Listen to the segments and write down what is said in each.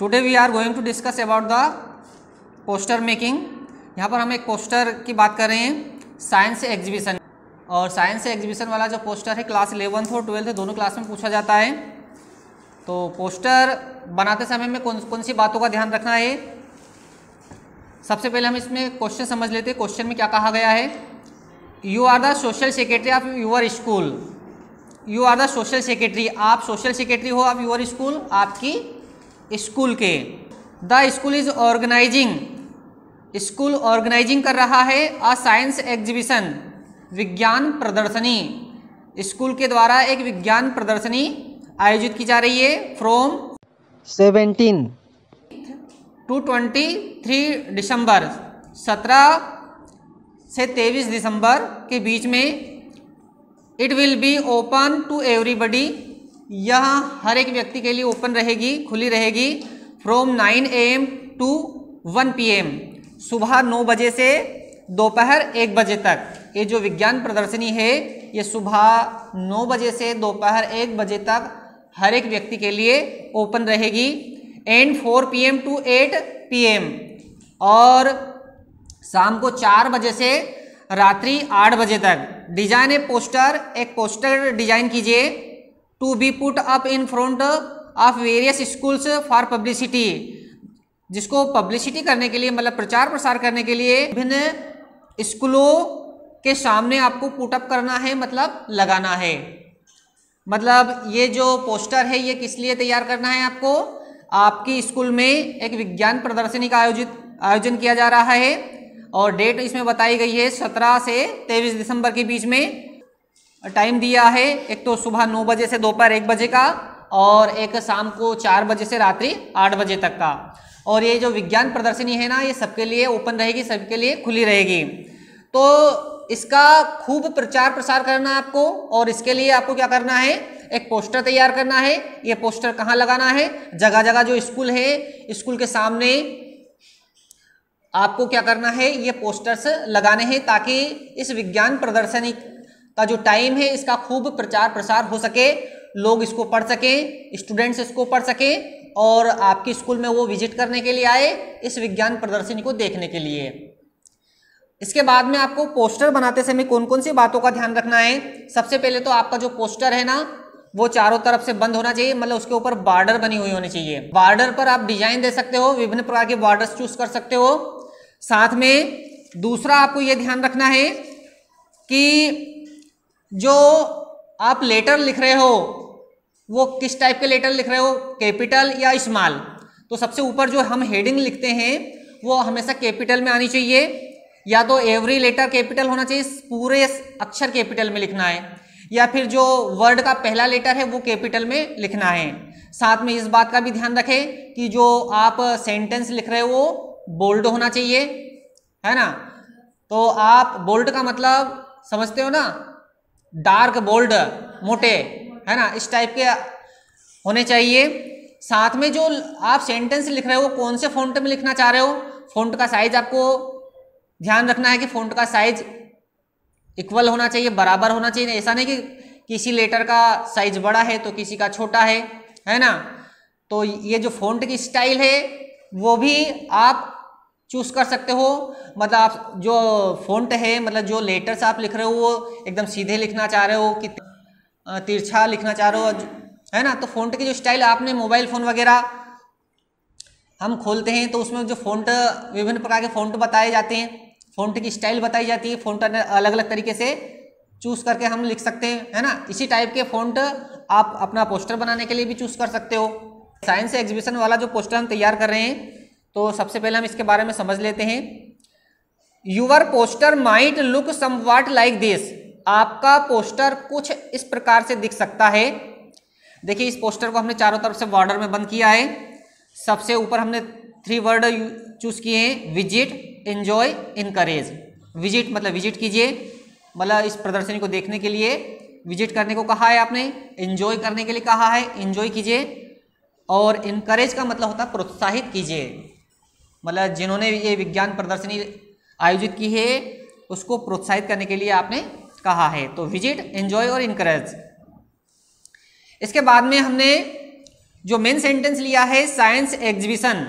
Today we are going to discuss about the poster making. यहाँ पर हम एक पोस्टर की बात कर रहे हैं, साइंस एग्जीबिशन। और साइंस एग्जीबिशन वाला जो पोस्टर है क्लास 11th और 12th दोनों क्लास में पूछा जाता है। तो पोस्टर बनाते समय में कौन कौन सी बातों का ध्यान रखना है, सबसे पहले हम इसमें क्वेश्चन समझ लेते हैं। क्वेश्चन में क्या कहा गया है, you are the social secretary of your school. You are the social secretary, आप सोशल सेक्रेटरी हो ऑफ यूर स्कूल, आपकी स्कूल के। The school is organizing, school organizing कर रहा है अ साइंस एग्जीबिशन, विज्ञान प्रदर्शनी। स्कूल के द्वारा एक विज्ञान प्रदर्शनी आयोजित की जा रही है फ्रॉम 17 टू 23 दिसंबर, 17 से 23 दिसंबर के बीच में। It will be open to everybody, यह हर एक व्यक्ति के लिए ओपन रहेगी, खुली रहेगी। फ्रॉम 9 AM टू 1 PM, सुबह 9 बजे से दोपहर 1 बजे तक। ये जो विज्ञान प्रदर्शनी है ये सुबह 9 बजे से दोपहर 1 बजे तक हर एक व्यक्ति के लिए ओपन रहेगी। एंड 4 PM टू 8 PM, और शाम को 4 बजे से रात्रि 8 बजे तक। डिजाइन ए पोस्टर, एक पोस्टर डिजाइन कीजिए। To be put up in front of various schools for publicity, जिसको पब्लिसिटी करने के लिए, मतलब प्रचार प्रसार करने के लिए विभिन्न स्कूलों के सामने आपको पुट अप करना है, मतलब लगाना है। मतलब ये जो पोस्टर है ये किस लिए तैयार करना है आपको, आपकी स्कूल में एक विज्ञान प्रदर्शनी का आयोजन किया जा रहा है और डेट इसमें बताई गई है 17 से 23 दिसंबर के बीच में। टाइम दिया है, एक तो सुबह 9 बजे से दोपहर 1 बजे का और एक शाम को 4 बजे से रात्रि 8 बजे तक का। और ये जो विज्ञान प्रदर्शनी है ना ये सबके लिए ओपन रहेगी, सबके लिए खुली रहेगी। तो इसका खूब प्रचार प्रसार करना है आपको, और इसके लिए आपको क्या करना है, एक पोस्टर तैयार करना है। ये पोस्टर कहाँ लगाना है, जगह जगह जो स्कूल है स्कूल के सामने आपको क्या करना है, ये पोस्टर्स लगाने हैं, ताकि इस विज्ञान प्रदर्शनी का जो टाइम है इसका खूब प्रचार प्रसार हो सके, लोग इसको पढ़ सकें, स्टूडेंट्स इसको पढ़ सकें और आपकी स्कूल में वो विजिट करने के लिए आए इस विज्ञान प्रदर्शनी को देखने के लिए। इसके बाद में आपको पोस्टर बनाते समय कौन कौन सी बातों का ध्यान रखना है। सबसे पहले तो आपका जो पोस्टर है ना वो चारों तरफ से बंद होना चाहिए, मतलब उसके ऊपर बॉर्डर बनी हुई होनी चाहिए। बॉर्डर पर आप डिजाइन दे सकते हो, विभिन्न प्रकार के बॉर्डर्स चूज कर सकते हो। साथ में दूसरा आपको यह ध्यान रखना है कि जो आप लेटर लिख रहे हो वो किस टाइप के लेटर लिख रहे हो, कैपिटल या स्मॉल। तो सबसे ऊपर जो हम हेडिंग लिखते हैं वो हमेशा कैपिटल में आनी चाहिए, या तो एवरी लेटर कैपिटल होना चाहिए, पूरे अक्षर कैपिटल में लिखना है, या फिर जो वर्ड का पहला लेटर है वो कैपिटल में लिखना है। साथ में इस बात का भी ध्यान रखें कि जो आप सेंटेंस लिख रहे हो वो बोल्ड होना चाहिए, है ना। तो आप बोल्ड का मतलब समझते हो ना, डार्क बोल्ड, मोटे, है ना, इस टाइप के होने चाहिए। साथ में जो आप सेंटेंस लिख रहे हो कौन से फॉन्ट में लिखना चाह रहे हो, फॉन्ट का साइज आपको ध्यान रखना है कि फॉन्ट का साइज इक्वल होना चाहिए, बराबर होना चाहिए। ऐसा नहीं कि किसी लेटर का साइज बड़ा है तो किसी का छोटा है ना। तो ये जो फॉन्ट की स्टाइल है वो भी आप चूज कर सकते हो। मतलब आप जो फॉन्ट है, मतलब जो लेटर्स आप लिख रहे हो वो एकदम सीधे लिखना चाह रहे हो कि तिरछा लिखना चाह रहे हो, है ना। तो फॉन्ट की जो स्टाइल, आपने मोबाइल फ़ोन वगैरह हम खोलते हैं तो उसमें जो फॉन्ट, विभिन्न प्रकार के फॉन्ट बताए जाते हैं, फॉन्ट की स्टाइल बताई जाती है, फॉन्ट अलग अलग तरीके से चूज करके हम लिख सकते हैं, है ना। इसी टाइप के फॉन्ट आप अपना पोस्टर बनाने के लिए भी चूज कर सकते हो। साइंस एग्जीबिशन वाला जो पोस्टर हम तैयार कर रहे हैं तो सबसे पहले हम इसके बारे में समझ लेते हैं। Your poster might look somewhat like this, आपका पोस्टर कुछ इस प्रकार से दिख सकता है। देखिए इस पोस्टर को हमने चारों तरफ से बॉर्डर में बंद किया है। सबसे ऊपर हमने 3 वर्ड चूज किए हैं, विजिट, एंजॉय, इनकरेज। विजिट मतलब विजिट कीजिए, मतलब इस प्रदर्शनी को देखने के लिए विजिट करने को कहा है आपने। एंजॉय करने के लिए कहा है, एंजॉय कीजिए। और इनकरेज का मतलब होता है प्रोत्साहित कीजिए, मतलब जिन्होंने ये विज्ञान प्रदर्शनी आयोजित की है उसको प्रोत्साहित करने के लिए आपने कहा है। तो विजिट, एंजॉय और इनकरेज। इसके बाद में हमने जो मेन सेंटेंस लिया है साइंस एग्जीबिशन,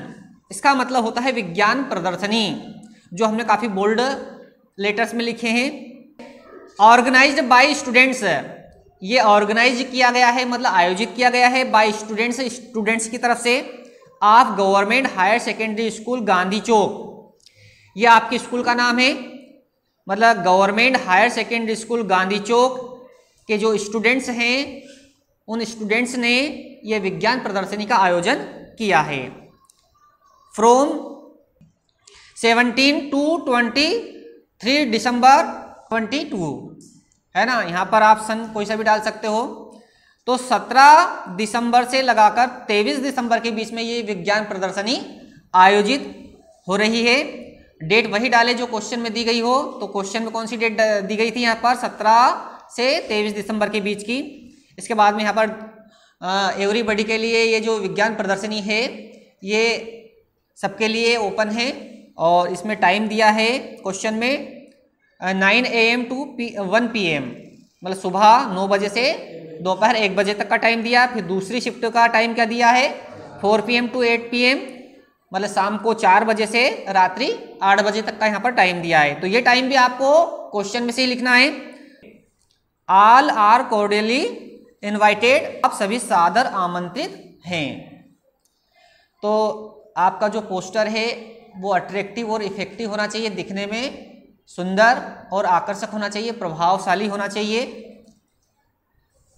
इसका मतलब होता है विज्ञान प्रदर्शनी, जो हमने काफ़ी बोल्ड लेटर्स में लिखे हैं। ऑर्गेनाइज्ड बाय स्टूडेंट्स, ये ऑर्गेनाइज किया गया है मतलब आयोजित किया गया है बाय स्टूडेंट्स, स्टूडेंट्स की तरफ से, of government higher secondary school Gandhi Chowk. ये आपके स्कूल का नाम है, मतलब government higher secondary school Gandhi Chowk के जो स्टूडेंट्स हैं उन स्टूडेंट्स ने ये विज्ञान प्रदर्शनी का आयोजन किया है। फ्रॉम 17 to 23 दिसंबर 22, है ना, यहाँ पर आप सन कोई सा भी डाल सकते हो। तो 17 दिसंबर से लगाकर 23 दिसंबर के बीच में ये विज्ञान प्रदर्शनी आयोजित हो रही है। डेट वही डाले जो क्वेश्चन में दी गई हो, तो क्वेश्चन में कौन सी डेट दी गई थी यहाँ पर 17 से 23 दिसंबर के बीच की। इसके बाद में यहाँ पर एवरीबॉडी के लिए ये जो विज्ञान प्रदर्शनी है ये सबके लिए ओपन है, और इसमें टाइम दिया है क्वेश्चन में 9 AM to 1 PM, मतलब सुबह 9 बजे से दोपहर 1 बजे तक का टाइम दिया। फिर दूसरी शिफ्ट का टाइम क्या दिया है 4 PM to 8 PM, मतलब शाम को 4 बजे से रात्रि 8 बजे तक का यहाँ पर टाइम दिया है। तो ये टाइम भी आपको क्वेश्चन में से ही लिखना है। ऑल आर कॉर्डियली इनवाइटेड, आप सभी सादर आमंत्रित हैं। तो आपका जो पोस्टर है वो अट्रैक्टिव और इफेक्टिव होना चाहिए, दिखने में सुंदर और आकर्षक होना चाहिए, प्रभावशाली होना चाहिए,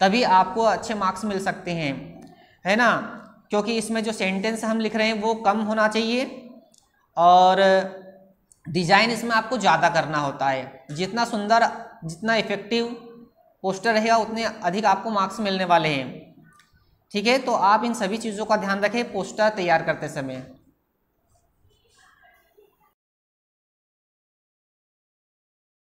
तभी आपको अच्छे मार्क्स मिल सकते हैं, है ना। क्योंकि इसमें जो सेंटेंस हम लिख रहे हैं वो कम होना चाहिए और डिज़ाइन इसमें आपको ज़्यादा करना होता है। जितना सुंदर, जितना इफेक्टिव पोस्टर रहेगा उतने अधिक आपको मार्क्स मिलने वाले हैं। ठीक है, तो आप इन सभी चीज़ों का ध्यान रखें पोस्टर तैयार करते समय।